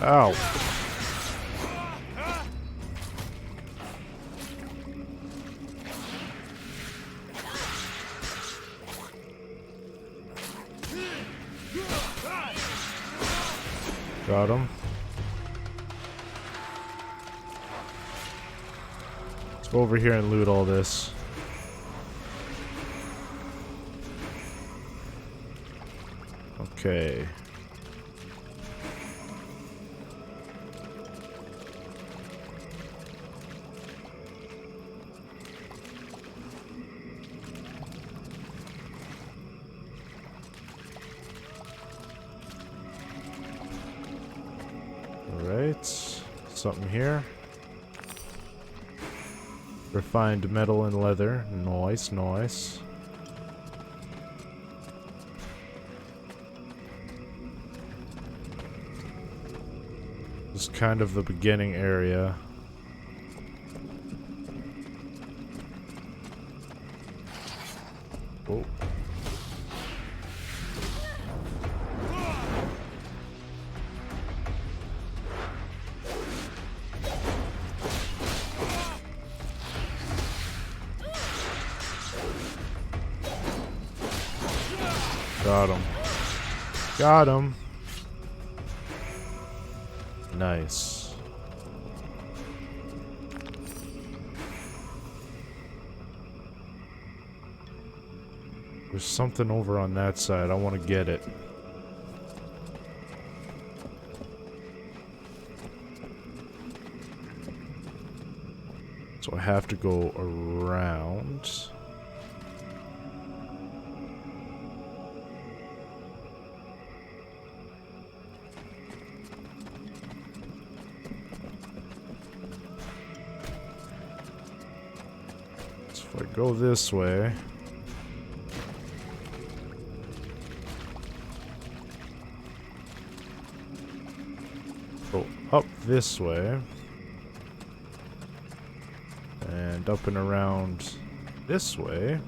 Ow. Got him. Let's go over here and loot all this. Okay. Alright. Something here. Refined metal and leather. Nice, nice. This is kind of the beginning area. Oh. Got him. Got him. Nice. There's something over on that side. I want to get it. So I have to go around. So if I go this way. Go up this way. And up and around this way.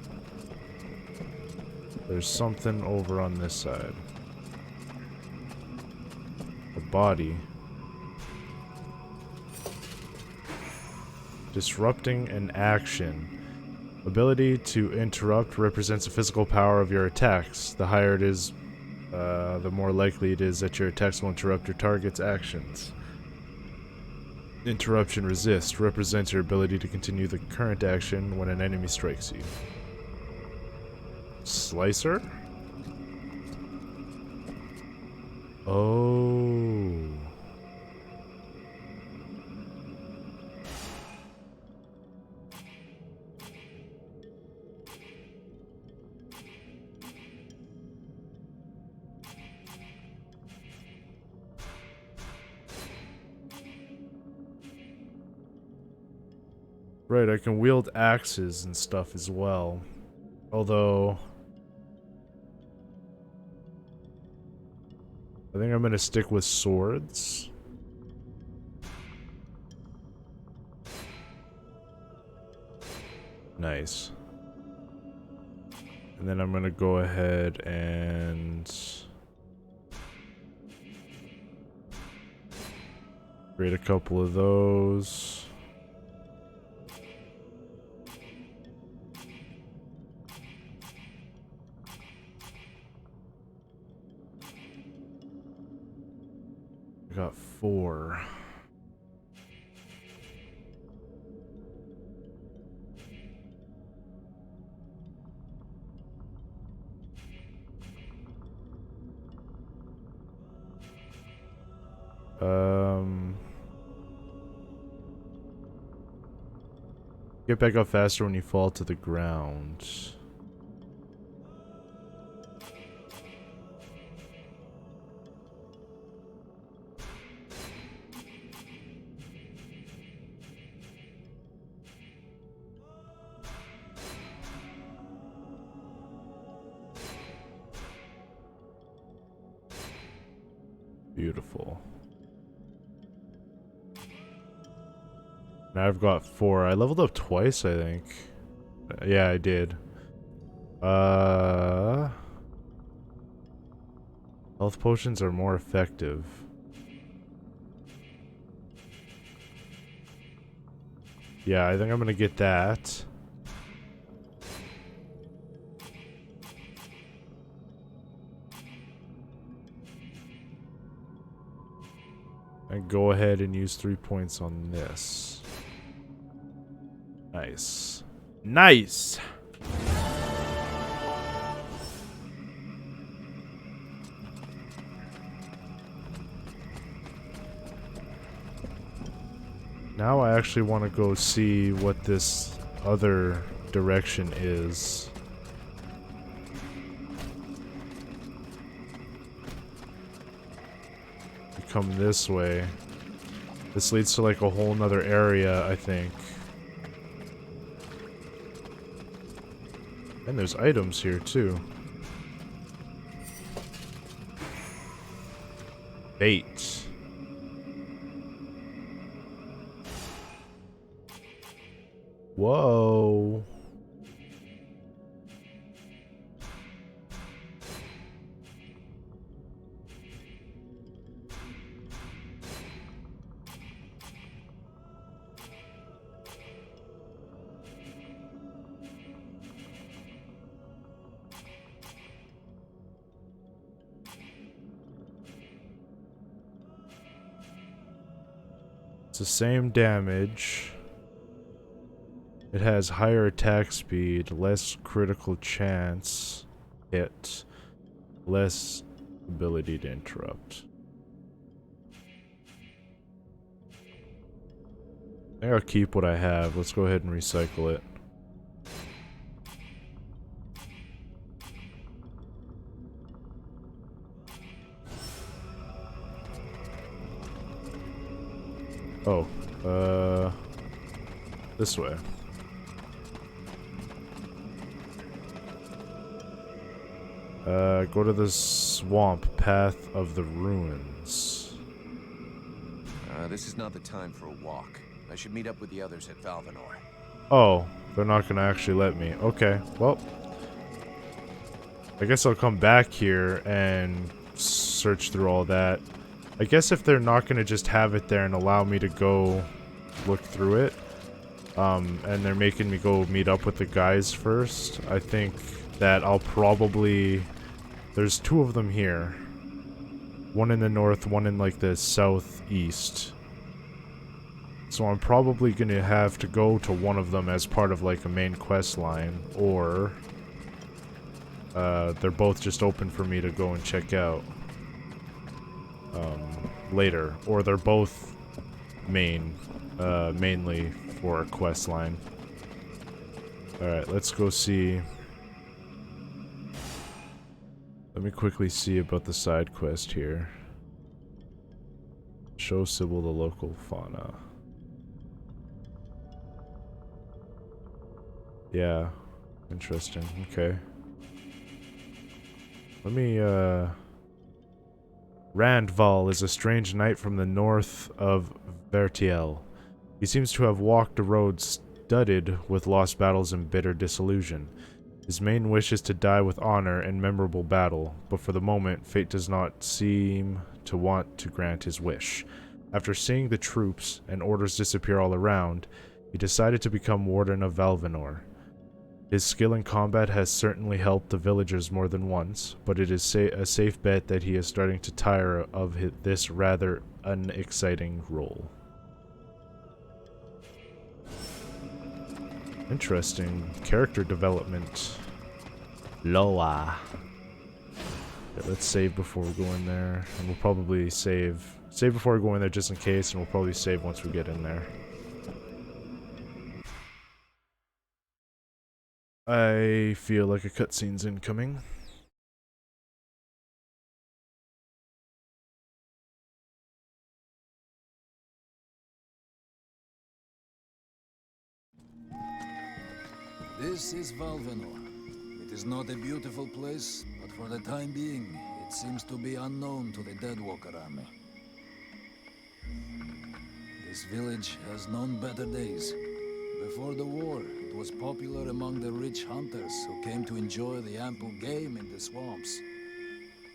There's something over on this side. A body. Disrupting an action. Ability to interrupt represents the physical power of your attacks. The higher it is, the more likely it is that your attacks will interrupt your target's actions. Interruption resist represents your ability to continue the current action when an enemy strikes you. Slicer? Oh. Right, I can wield axes and stuff as well. Although I think I'm gonna stick with swords. Nice. And then I'm gonna go ahead and create a couple of those. I got 4. Get back up faster when you fall to the ground. Beautiful. Now I've got 4. I leveled up twice, I think. Yeah, I did. Health potions are more effective. Yeah, I think I'm gonna get that. And go ahead and use 3 points on this. Nice. Nice! Now I actually want to go see what this other direction is. You come this way. This leads to like a whole nother area, I think. And there's items here too. Bait. Whoa. It's the same damage. It has higher attack speed, less critical chance hit, less ability to interrupt. I think I'll keep what I have. Let's go ahead and recycle it. Oh, this way. Go to the swamp path of the ruins. This is not the time for a walk. I should meet up with the others at Valvanor. Oh, they're not gonna actually let me. Okay, well, I guess I'll come back here and search through all that. I guess if they're not gonna just have it there and allow me to go look through it, and they're making me go meet up with the guys first, I think that I'll probably... There's 2 of them here. One in the north, one in like the southeast. So I'm probably gonna have to go to one of them as part of like a main quest line, or they're both just open for me to go and check out later, or they're both mainly for a quest line. Alright, let's go see. Let me quickly see about the side quest here. Show Sybil the local fauna. Yeah, interesting. Okay. Let me, Randval is a strange knight from the north of Vertiel. He seems to have walked a road studded with lost battles and bitter disillusion. His main wish is to die with honor in memorable battle, but for the moment, fate does not seem to want to grant his wish. After seeing the troops and orders disappear all around, he decided to become Warden of Valvanor. His skill in combat has certainly helped the villagers more than once, but it is a safe bet that he is starting to tire of this rather unexciting role. Interesting character development. Loa. Okay, let's save before we go in there, and we'll probably save before we go in there just in case, and we'll probably save once we get in there. I feel like a cutscene's incoming. This is Valvanor. It is not a beautiful place, but for the time being, it seems to be unknown to the Deadwalker army. This village has known better days. Before the war, it was popular among the rich hunters who came to enjoy the ample game in the swamps.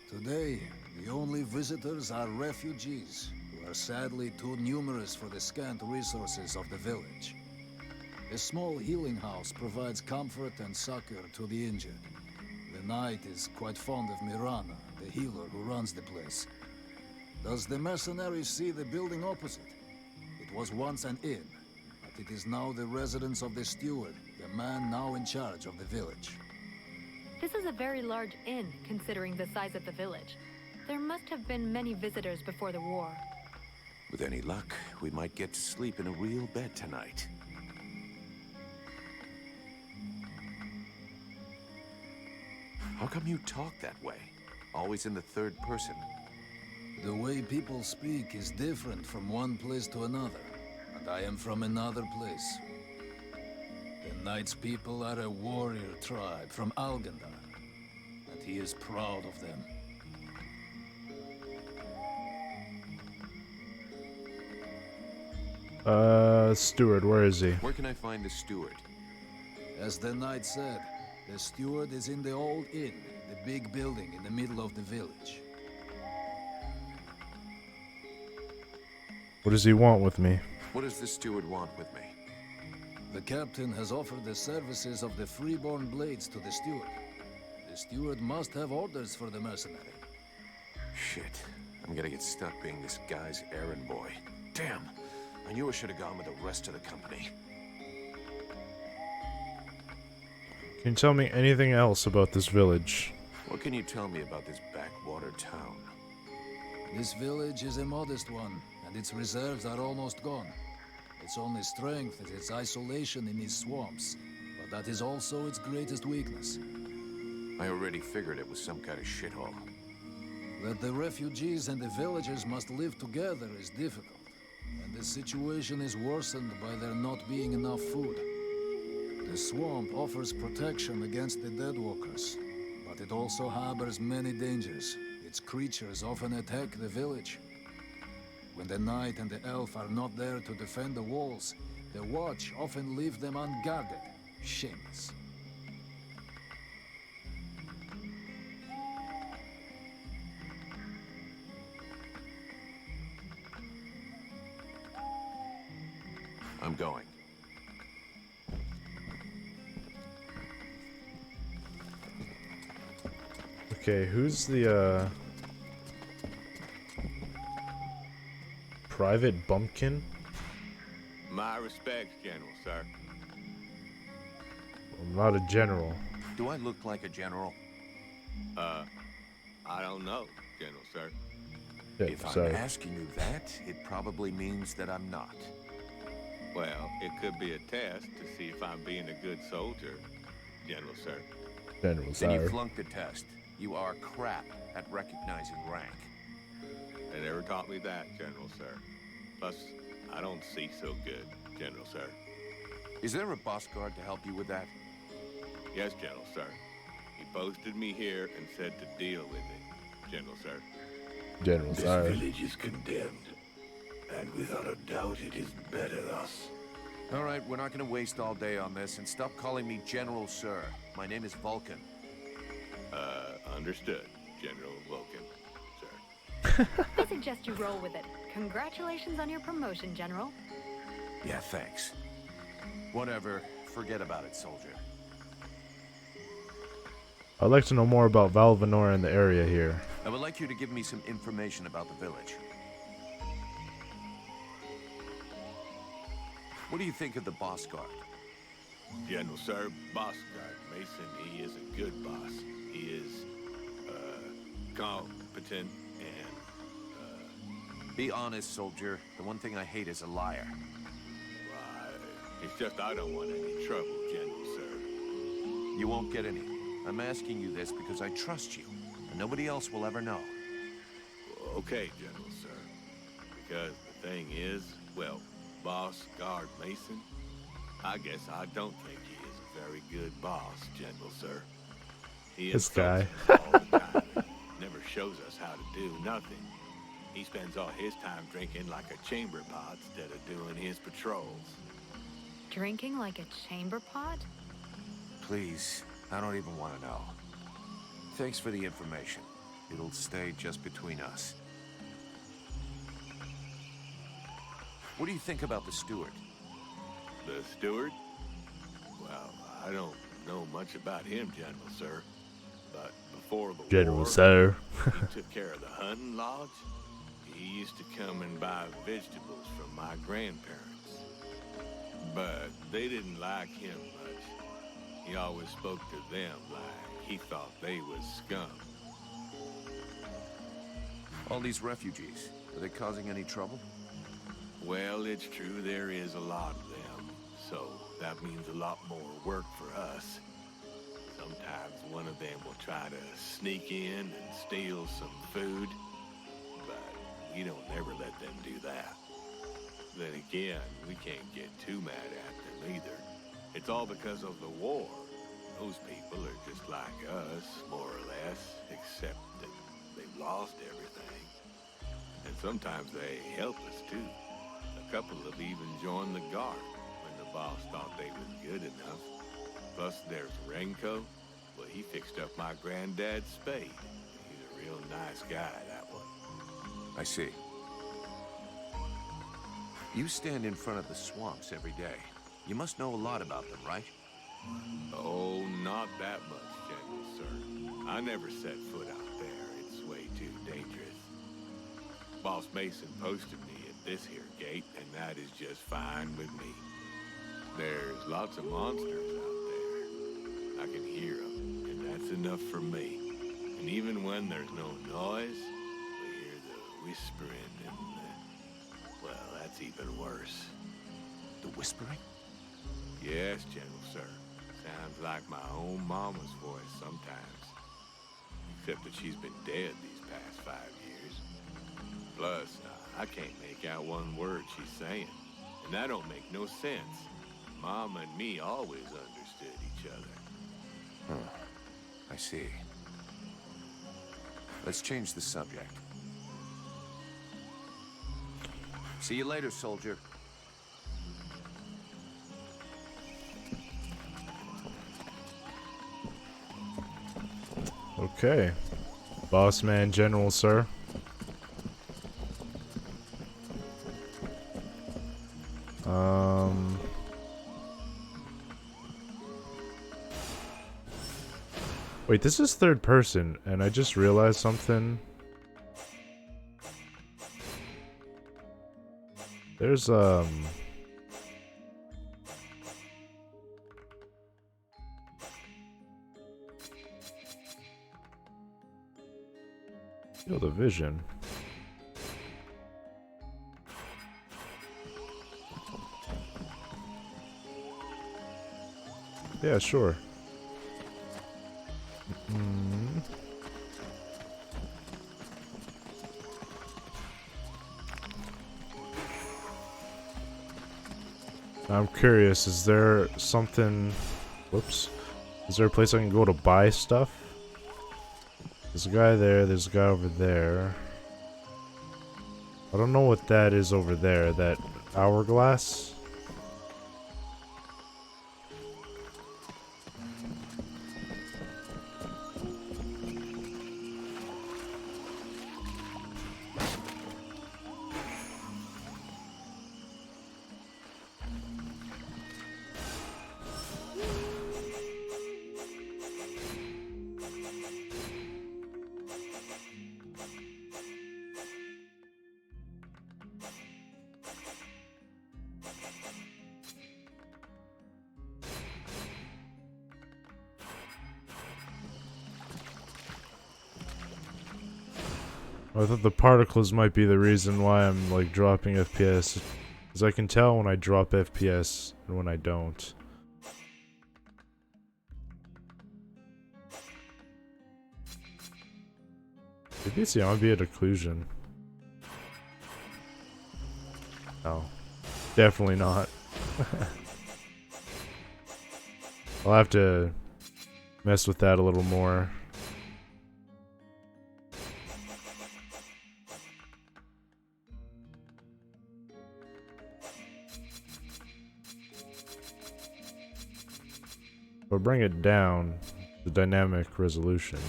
Today, the only visitors are refugees, who are sadly too numerous for the scant resources of the village. A small healing house provides comfort and succor to the injured. The knight is quite fond of Mirana, the healer who runs the place. Does the mercenary see the building opposite? It was once an inn, but it is now the residence of the steward, the man now in charge of the village. This is a very large inn, considering the size of the village. There must have been many visitors before the war. With any luck, we might get to sleep in a real bed tonight. How come you talk that way? Always in the third person. The way people speak is different from one place to another, and I am from another place. The knight's people are a warrior tribe from Algandar, and he is proud of them. Steward, where is he? Where can I find the steward? As the knight said, the steward is in the old inn, the big building in the middle of the village. What does he want with me? What does the steward want with me? The captain has offered the services of the freeborn blades to the steward. The steward must have orders for the mercenary. Shit. I'm gonna get stuck being this guy's errand boy. Damn. I knew I should have gone with the rest of the company. Can you tell me anything else about this village? What can you tell me about this backwater town? This village is a modest one, and its reserves are almost gone. Its only strength is its isolation in these swamps, but that is also its greatest weakness. I already figured it was some kind of shithole. That the refugees and the villagers must live together is difficult, and the situation is worsened by there not being enough food. The swamp offers protection against the Deadwalkers, but it also harbors many dangers. Its creatures often attack the village. When the knight and the elf are not there to defend the walls, the watch often leave them unguarded. Shameless. I'm going. Okay, who's the, Private Bumpkin? My respects, General, sir. I'm not a general. Do I look like a general? I don't know, General, sir. Yeah, If sorry. I'm asking you that, it probably means that I'm not. Well, it could be a test to see if I'm being a good soldier, General, sir. General, Then sorry. you flunked the test. You are crap at recognizing rank. They never taught me that, General, sir. Plus, I don't see so good, General, sir. Is there a boss guard to help you with that? Yes, General, sir. He posted me here and said to deal with it, General, sir. General, This sorry. village is condemned, and without a doubt it is better thus. All right, we're not going to waste all day on this, and stop calling me General, sir. My name is Vulcan. Understood, General Vulcan, sir. I suggest you roll with it. Congratulations on your promotion, General. Yeah, thanks. Whatever. Forget about it, soldier. I'd like to know more about Valvanor and the area here. I would like you to give me some information about the village. What do you think of the boss guard? General, sir, Boss Guard Mason, he is a good boss. He is, competent and, Be honest, soldier. The one thing I hate is a liar. why, it's just I don't want any trouble, General, sir. You won't get any. I'm asking you this because I trust you, and nobody else will ever know. Okay, General, sir. Because the thing is, well, Boss Guard Mason, I guess I don't think he is a very good boss, General, sir. He This guy. insults us all the time. Never shows us how to do nothing. He spends all his time drinking like a chamber pot instead of doing his patrols. Drinking like a chamber pot? Please, I don't even want to know. Thanks for the information. It'll stay just between us. What do you think about the steward? The steward? Well, I don't know much about him, General, sir. But before the General, war, sir. he took care of the hunting lodge. He used to come and buy vegetables from my grandparents. But they didn't like him much. He always spoke to them like he thought they was scum. All these refugees, are they causing any trouble? Well, it's true there is a lot of them, so that means a lot more work for us. Sometimes one of them will try to sneak in and steal some food, but we don't ever let them do that. Then again, we can't get too mad at them either. It's all because of the war. Those people are just like us, more or less, except that they've lost everything. And sometimes they help us too. A couple have even joined the guard when the boss thought they was good enough. Plus there's Renko. Well, he fixed up my granddad's spade. He's a real nice guy, that one. I see. You stand in front of the swamps every day. You must know a lot about them, right? Oh, not that much, General, sir. I never set foot out there. It's way too dangerous. Boss Mason posted me at this here gate, and that is just fine with me. There's lots of monsters out there. I can hear them, and that's enough for me. And even when there's no noise, we hear the whispering and well, that's even worse. The whispering? Yes, General, sir. Sounds like my own mama's voice sometimes. Except that she's been dead these past 5 years. Plus, I can't make out one word she's saying. And that don't make no sense. Mama and me always understood each other. Huh. I see. Let's change the subject. See you later, soldier. Okay. Boss man, General, sir. Wait, this is third person, and I just realized something. There's, Field of vision. Yeah, sure. I'm curious, is there something... Whoops. Is there a place I can go to buy stuff? There's a guy there, there's a guy over there. I don't know what that is over there, that hourglass? I thought the particles might be the reason why I'm like dropping FPS, because I can tell when I drop FPS and when I don't. Maybe it's the ambient occlusion. No, definitely not. I'll have to mess with that a little more. But bring it down, the dynamic resolution.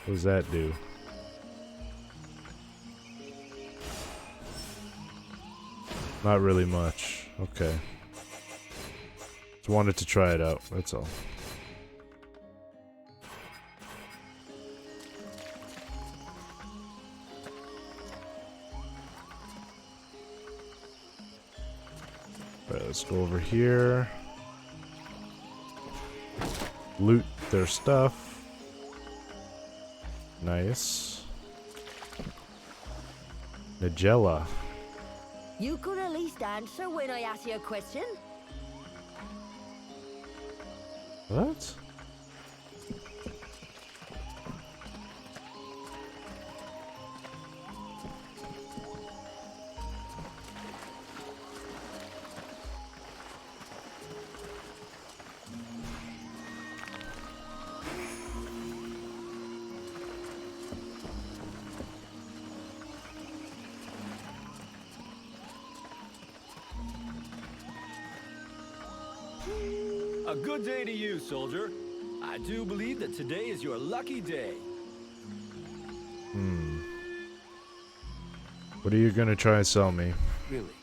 What does that do? Not really much. Okay. wanted to try it out, that's all. Alright, let's go over here. Loot their stuff. Nice. Nigella. You could at least answer when I ask you a question. What? A good day to you, soldier. I do believe that today is your lucky day. What are you gonna try and sell me? Really?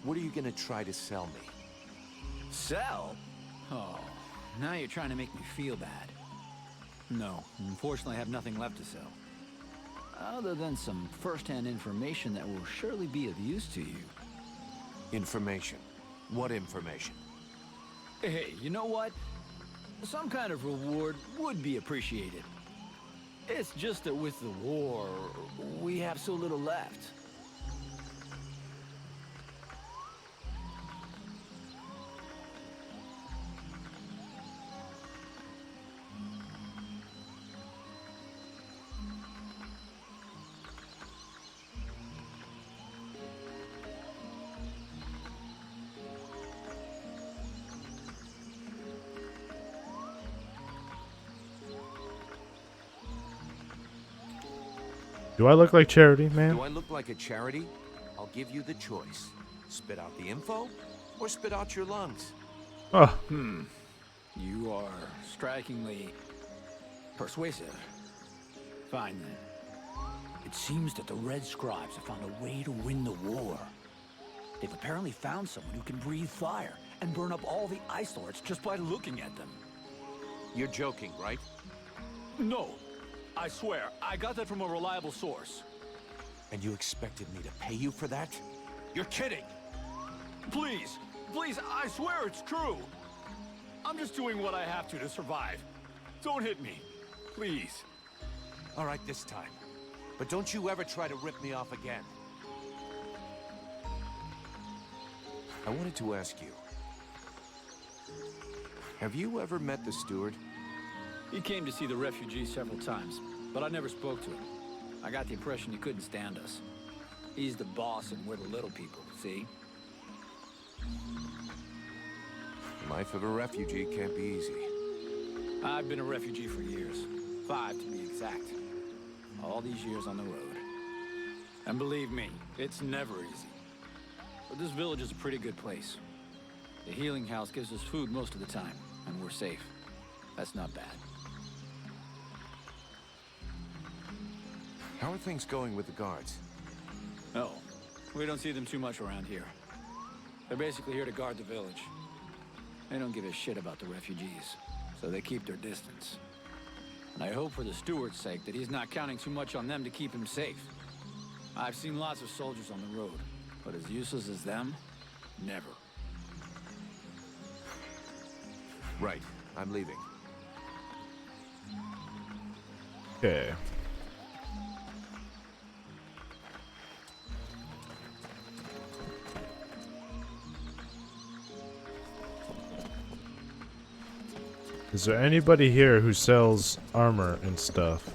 What are you gonna try to sell me? Sell? Oh, now you're trying to make me feel bad. No, unfortunately I have nothing left to sell. Other than some first-hand information that will surely be of use to you. Information? What information? Hey, you know what? Some kind of reward would be appreciated. It's just that with the war, we have so little left. Do I look like Charity, man? Do I look like a charity? I'll give you the choice. Spit out the info, or spit out your lungs. Oh, You are strikingly persuasive. Fine then. It seems that the Red Scribes have found a way to win the war. They've apparently found someone who can breathe fire and burn up all the Ice Lords just by looking at them. You're joking, right? No, I swear, I got that from a reliable source. And you expected me to pay you for that? You're kidding! Please, please, I swear it's true. I'm just doing what I have to survive. Don't hit me, please. All right, this time. But don't you ever try to rip me off again. I wanted to ask you. Have you ever met the steward? He came to see the refugees several times, but I never spoke to him. I got the impression he couldn't stand us. He's the boss and we're the little people, see? The life of a refugee can't be easy. I've been a refugee for years. 5 to be exact. All these years on the road. And believe me, it's never easy. But this village is a pretty good place. The healing house gives us food most of the time, and we're safe. That's not bad. How are things going with the guards? No, we don't see them too much around here. They're basically here to guard the village. They don't give a shit about the refugees, so they keep their distance. And I hope for the steward's sake that he's not counting too much on them to keep him safe. I've seen lots of soldiers on the road, but as useless as them, never. Right, I'm leaving. okay. Is there anybody here who sells armor and stuff?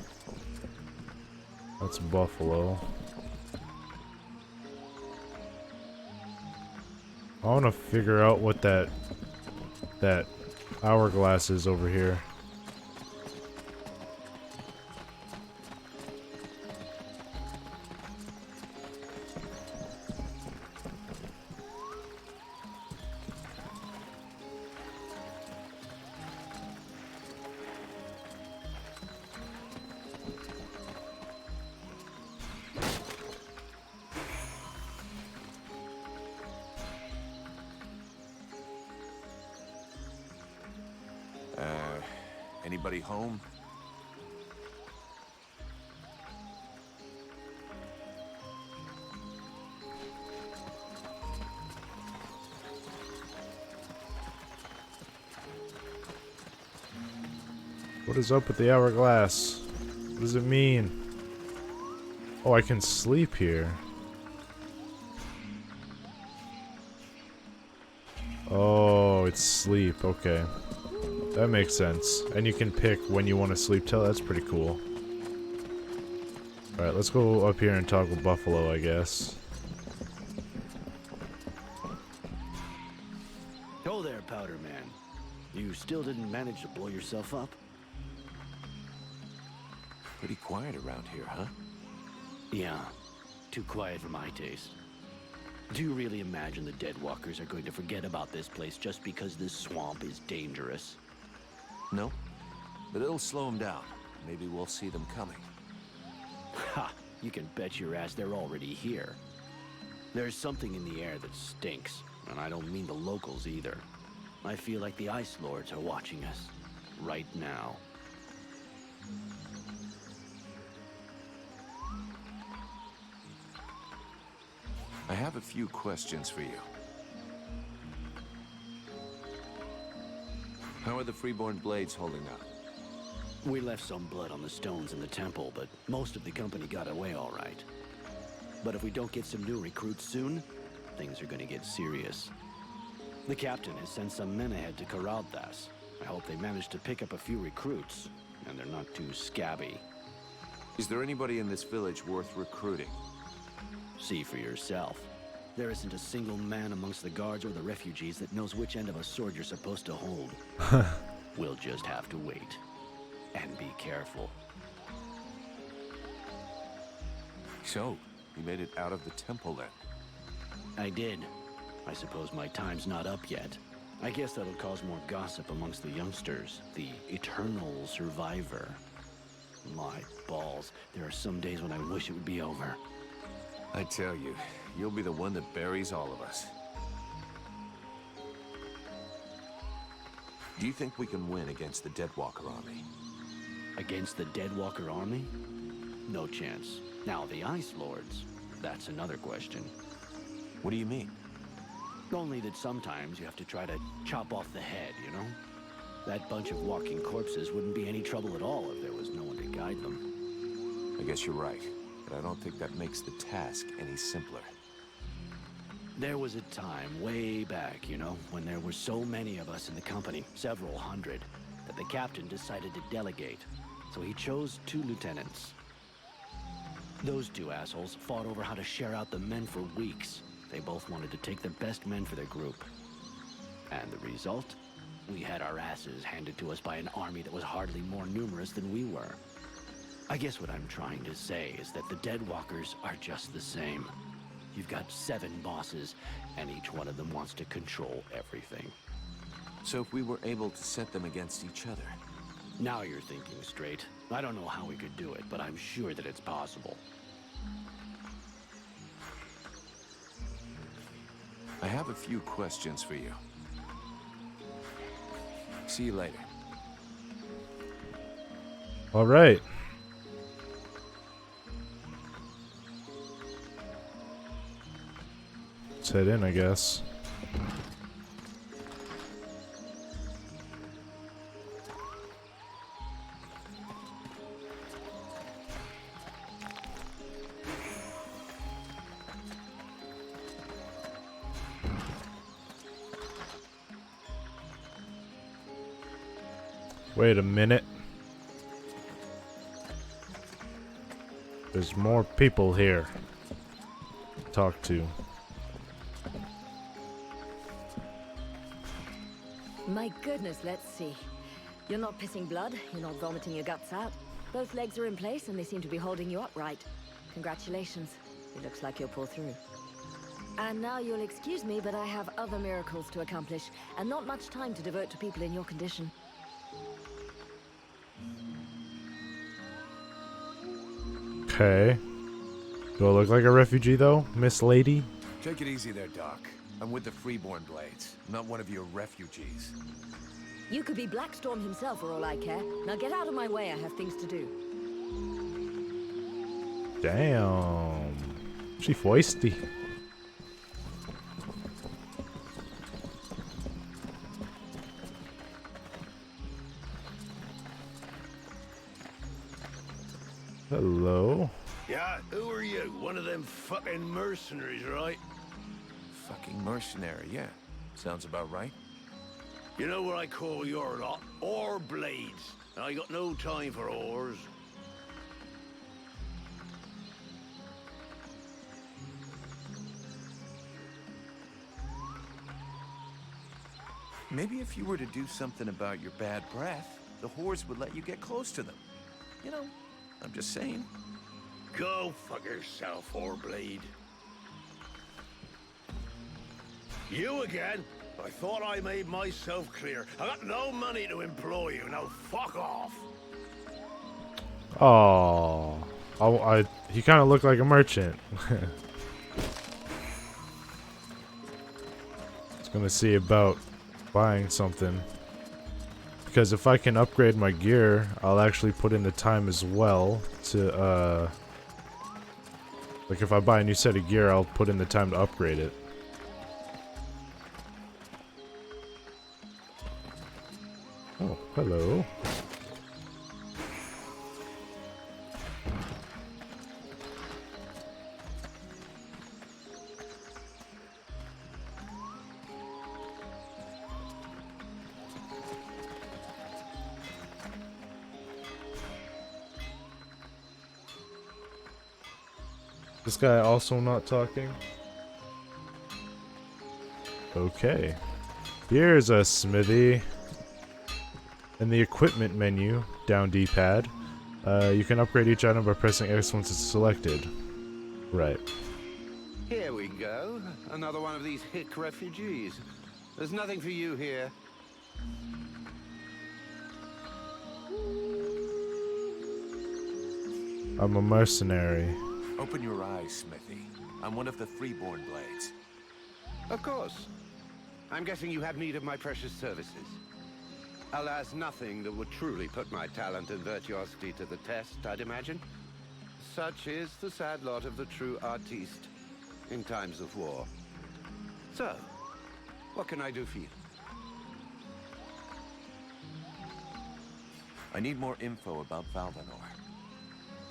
That's Buffalo. I want to figure out what that hourglass is over here. Anybody home? What is up with the hourglass? What does it mean? Oh, I can sleep here. Oh, it's sleep. Okay. That makes sense. And you can pick when you want to sleep till. That's pretty cool. Alright, let's go up here and talk with Buffalo, I guess. Oh there, Powder Man. You still didn't manage to blow yourself up? Pretty quiet around here, huh? Yeah, too quiet for my taste. Do you really imagine the Deadwalkers are going to forget about this place just because this swamp is dangerous? No. But it'll slow them down. Maybe we'll see them coming. Ha! You can bet your ass they're already here. There's something in the air that stinks, and I don't mean the locals either. I feel like the Ice Lords are watching us. Right now. I have a few questions for you. How are the Freeborn Blades holding up? We left some blood on the stones in the temple, but most of the company got away all right. But if we don't get some new recruits soon, things are gonna get serious. The captain has sent some men ahead to Karalthas. I hope they manage to pick up a few recruits, and they're not too scabby. Is there anybody in this village worth recruiting? See for yourself. There isn't a single man amongst the guards or the refugees that knows which end of a sword you're supposed to hold. We'll just have to wait. And be careful. So, you made it out of the temple then? I did. I suppose my time's not up yet. I guess that'll cause more gossip amongst the youngsters. The eternal survivor. My balls. There are some days when I wish it would be over. I tell you, you'll be the one that buries all of us. Do you think we can win against the Deadwalker army? Against the Deadwalker army? No chance. Now, the Ice Lords, that's another question. What do you mean? Only that sometimes you have to try to chop off the head, you know? That bunch of walking corpses wouldn't be any trouble at all if there was no one to guide them. I guess you're right, but I don't think that makes the task any simpler. There was a time way back, you know, when there were so many of us in the company, several hundred, that the captain decided to delegate. So he chose 2 lieutenants. Those 2 assholes fought over how to share out the men for weeks. They both wanted to take the best men for their group. And the result? We had our asses handed to us by an army that was hardly more numerous than we were. I guess what I'm trying to say is that the Deadwalkers are just the same. You've got 7 bosses, and each one of them wants to control everything. So if we were able to set them against each other... Now you're thinking straight. I don't know how we could do it, but I'm sure that it's possible. I have a few questions for you. See you later. All right. Let's head in, I guess. Wait a minute. There's more people here to talk to. My goodness, let's see. You're not pissing blood, you're not vomiting your guts out. Both legs are in place and they seem to be holding you upright. Congratulations. It looks like you'll pull through. And now you'll excuse me, but I have other miracles to accomplish, and not much time to devote to people in your condition. Okay. Do I look like a refugee, though, Miss Lady? Take it easy there, Doc. I'm with the Freeborn Blades, not one of your refugees. You could be Blackstorm himself for all I care. Now get out of my way, I have things to do. Damn. She feisty. Hello. Yeah, who are you? One of them fucking mercenaries, right? Fucking mercenary, yeah. Sounds about right. You know what I call your lot? Ore blades. I got no time for ores. Maybe if you were to do something about your bad breath, the whores would let you get close to them. You know, I'm just saying. Go fuck yourself, Oreblade. You again? I thought I made myself clear. I got no money to employ you. Now fuck off. Oh, he kind of looked like a merchant. It's gonna see about buying something, because if I can upgrade my gear, I'll actually put in the time as well to like if I buy a new set of gear, I'll put in the time to upgrade it. Oh, hello. This guy also not talking? Okay. Here's a smithy. In the equipment menu, down D-pad, you can upgrade each item by pressing X once it's selected. Right. Here we go. Another one of these hick refugees. There's nothing for you here. I'm a mercenary. Open your eyes, Smithy. I'm one of the Freeborn Blades. Of course. I'm guessing you have need of my precious services. Alas, nothing that would truly put my talent and virtuosity to the test, I'd imagine. Such is the sad lot of the true artiste in times of war. So, what can I do for you? I need more info about Valvanor.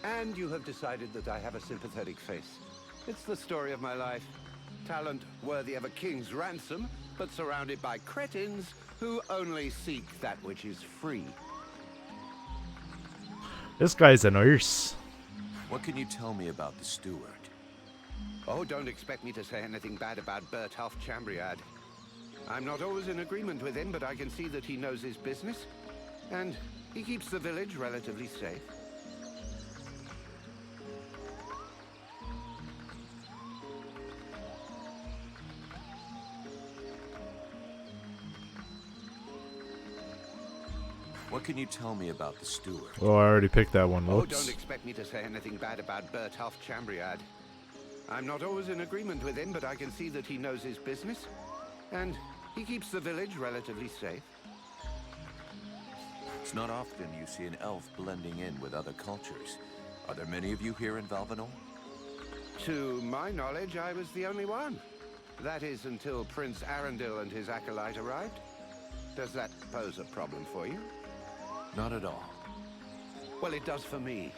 And you have decided that I have a sympathetic face. It's the story of my life. Talent worthy of a king's ransom, but surrounded by cretins who only seek that which is free. This guy's a nurse. What can you tell me about the steward? Oh, don't expect me to say anything bad about Bertolf Chambriad. I'm not always in agreement with him, but I can see that he knows his business. And he keeps the village relatively safe. What can you tell me about the steward? Oh, I already picked that one. Oh, Whoops. don't expect me to say anything bad about Bertolf Chambriad. I'm not always in agreement with him, but I can see that he knows his business. And he keeps the village relatively safe. It's not often you see an elf blending in with other cultures. Are there many of you here in Valvanor? To my knowledge, I was the only one. That is, until Prince Arundel and his acolyte arrived. Does that pose a problem for you? Not at all. Well, it does for me.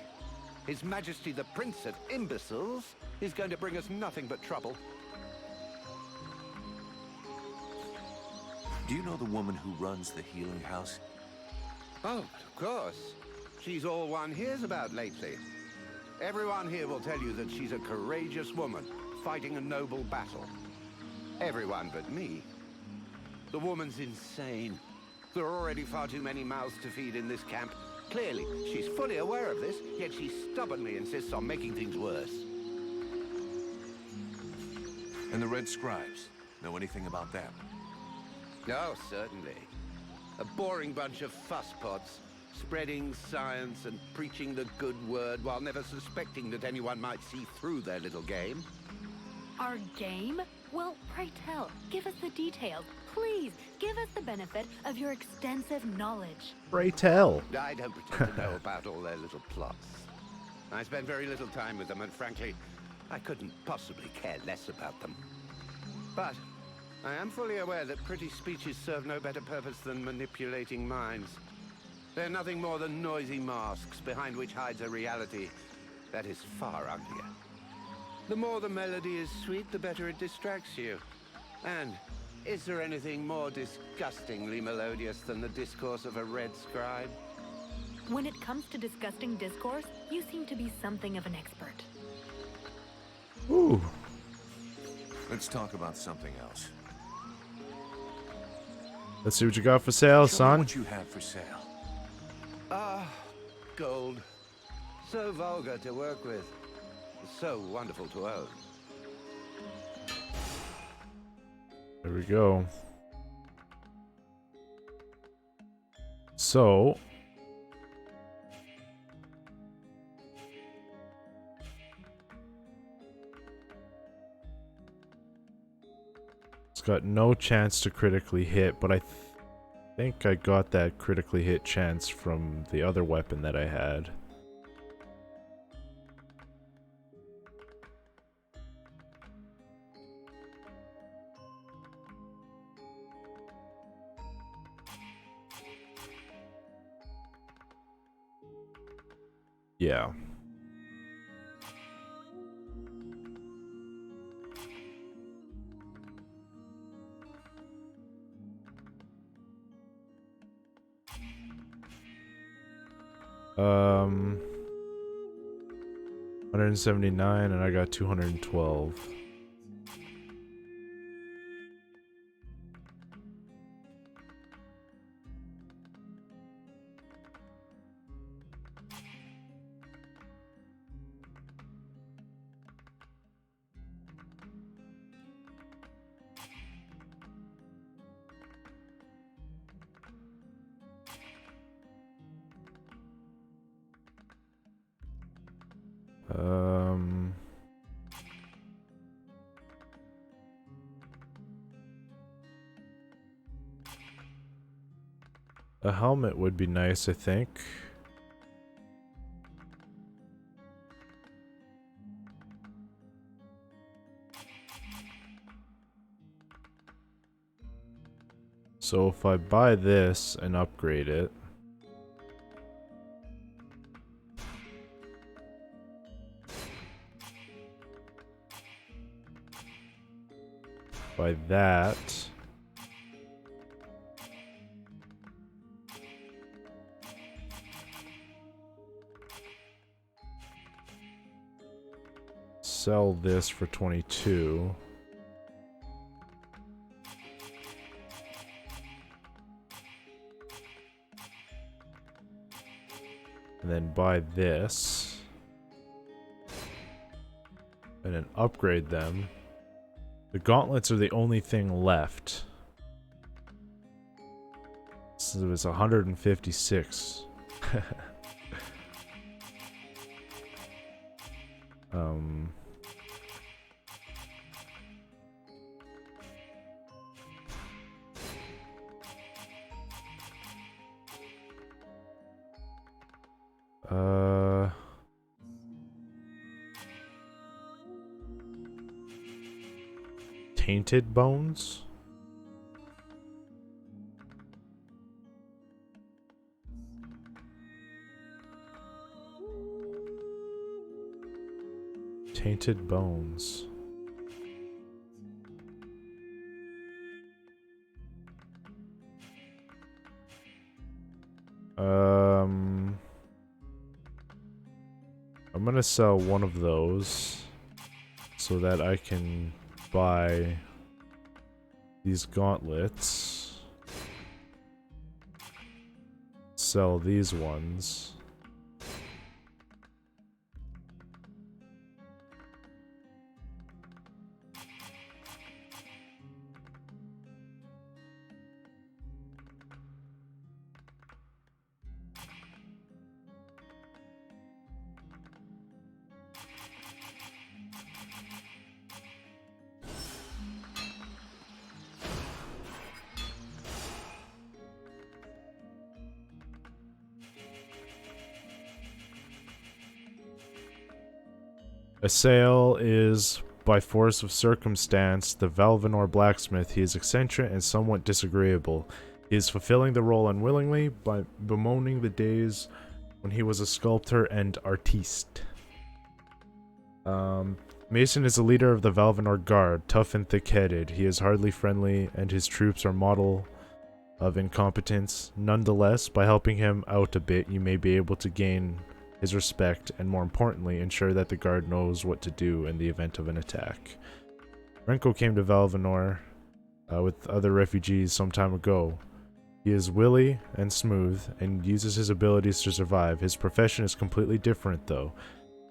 His Majesty the Prince of Imbeciles is going to bring us nothing but trouble. Do you know the woman who runs the healing house? Oh, of course. She's all one hears about lately. Everyone here will tell you that she's a courageous woman, fighting a noble battle. Everyone but me. The woman's insane. There are already far too many mouths to feed in this camp. Clearly, she's fully aware of this, yet she stubbornly insists on making things worse. And the Red Scribes? Know anything about them? Oh, certainly. A boring bunch of fusspots, spreading science and preaching the good word while never suspecting that anyone might see through their little game. Our game? Well, pray tell, give us the details. Please, give us the benefit of your extensive knowledge. Pray tell. I don't pretend to know about all their little plots. I spend very little time with them, and frankly, I couldn't possibly care less about them. But I am fully aware that pretty speeches serve no better purpose than manipulating minds. They're nothing more than noisy masks behind which hides a reality that is far uglier. The more the melody is sweet, the better it distracts you. And is there anything more disgustingly melodious than the discourse of a red scribe? When it comes to disgusting discourse, you seem to be something of an expert. Ooh. Let's talk about something else. Let's see what you got for sale, Show me son. what you have for sale. Ah, gold. So vulgar to work with. So wonderful to own. There we go. So, it's got no chance to critically hit, but I think I got that critically hit chance from the other weapon that I had. Yeah. Um, 179 and I got 212. A helmet would be nice, I think. So if I buy this and upgrade it, buy that, sell this for 22. And then buy this. And then upgrade them. The gauntlets are the only thing left. So it's 156. Tainted bones? Tainted bones. I'm gonna sell one of those so that I can buy these gauntlets. Sell these ones. Assail is, by force of circumstance, the Valvanor blacksmith. He is eccentric and somewhat disagreeable. He is fulfilling the role unwillingly by bemoaning the days when he was a sculptor and artiste. Mason is the leader of the Valvanor Guard, tough and thick-headed. He is hardly friendly, and his troops are model of incompetence. Nonetheless, by helping him out a bit, you may be able to gain his respect, and more importantly, ensure that the Guard knows what to do in the event of an attack. Renko came to Valvanor with other refugees some time ago. He is wily and smooth, and uses his abilities to survive. His profession is completely different, though.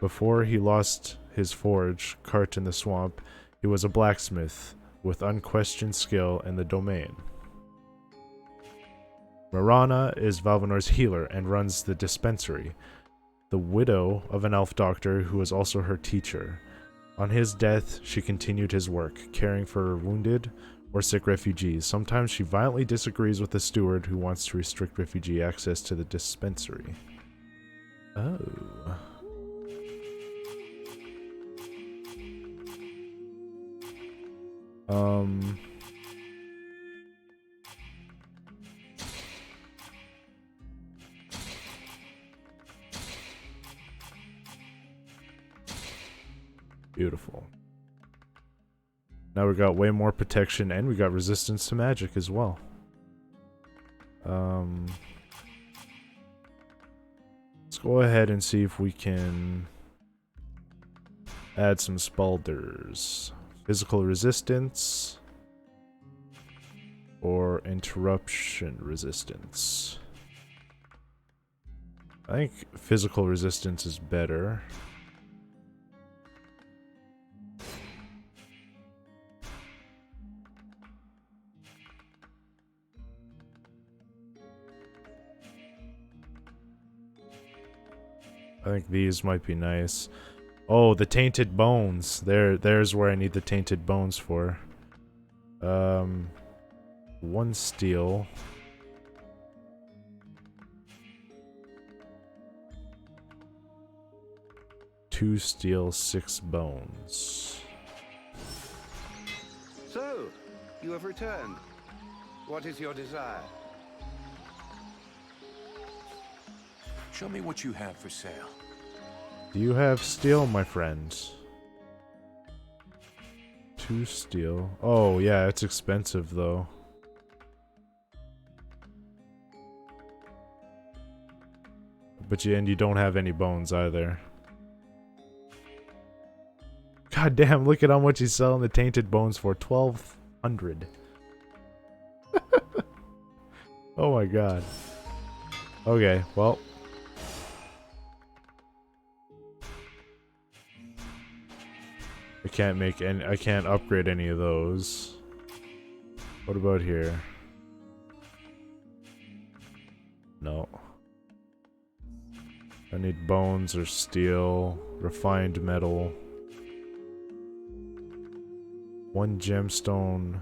Before he lost his forge, Cart in the Swamp, he was a blacksmith, with unquestioned skill in the domain. Marana is Valvanor's healer, and runs the dispensary. The widow of an elf doctor who was also her teacher. On his death, she continued his work, caring for wounded or sick refugees. Sometimes she violently disagrees with the steward who wants to restrict refugee access to the dispensary. Oh. Beautiful. Now we got way more protection, and we got resistance to magic as well. Let's go ahead and see if we can add some spalders. Physical resistance or interruption resistance. I think physical resistance is better. I think these might be nice. Oh, the tainted bones. There's where I need the tainted bones for. 1 steel. 2 steel, 6 bones. So, you have returned. What is your desire? Show me what you have for sale. Do you have steel, my friends? 2 steel. Oh, yeah, it's expensive, though. But you don't have any bones either. God damn, look at how much he's selling the tainted bones for. 1,200. Oh my god. Okay, well. I can't upgrade any of those. What about here? No. I need bones or steel, refined metal. 1 gemstone.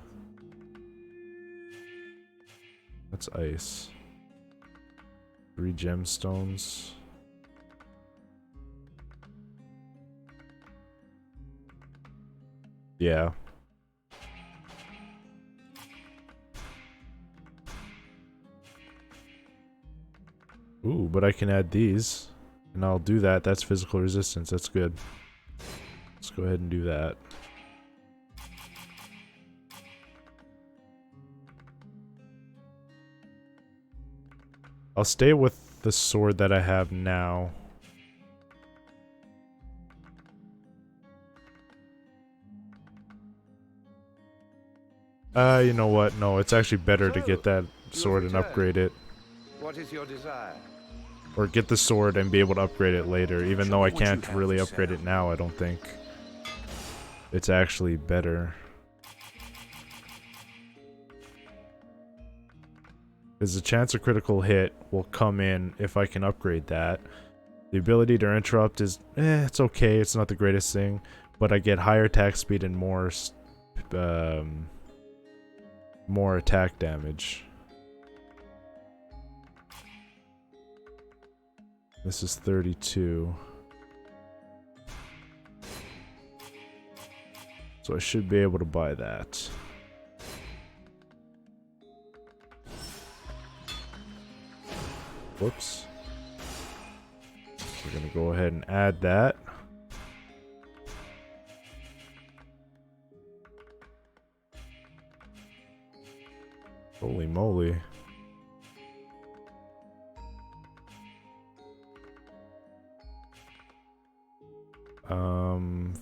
That's ice. 3 gemstones. Yeah. Ooh, but I can add these. And I'll do that. That's physical resistance. That's good. Let's go ahead and do that. I'll stay with the sword that I have now. You know what? No, it's actually better to get that sword and upgrade it. What is your desire? Or get the sword and be able to upgrade it later, even though I can't really upgrade it now, I don't think. It's actually better. Because the chance of critical hit will come in if I can upgrade that. The ability to interrupt is, it's okay, it's not the greatest thing. But I get higher attack speed and more attack damage. This is 32. So I should be able to buy that. Whoops. We're gonna go ahead and add that. Holy moly.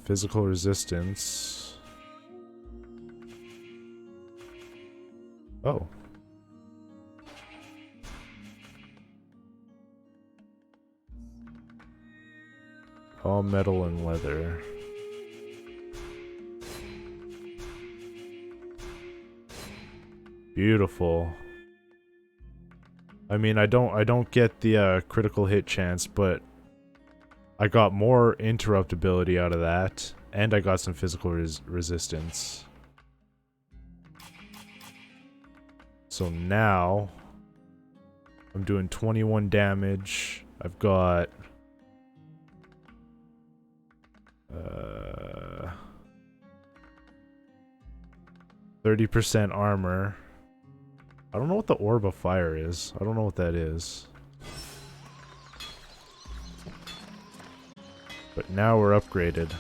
Physical resistance. Oh. All metal and leather. Beautiful. I mean, I don't get the critical hit chance, but I got more interruptibility out of that, and I got some physical resistance. So now I'm doing 21 damage. I've got 30% armor. I don't know what the Orb of Fire is. I don't know what that is. But now we're upgraded.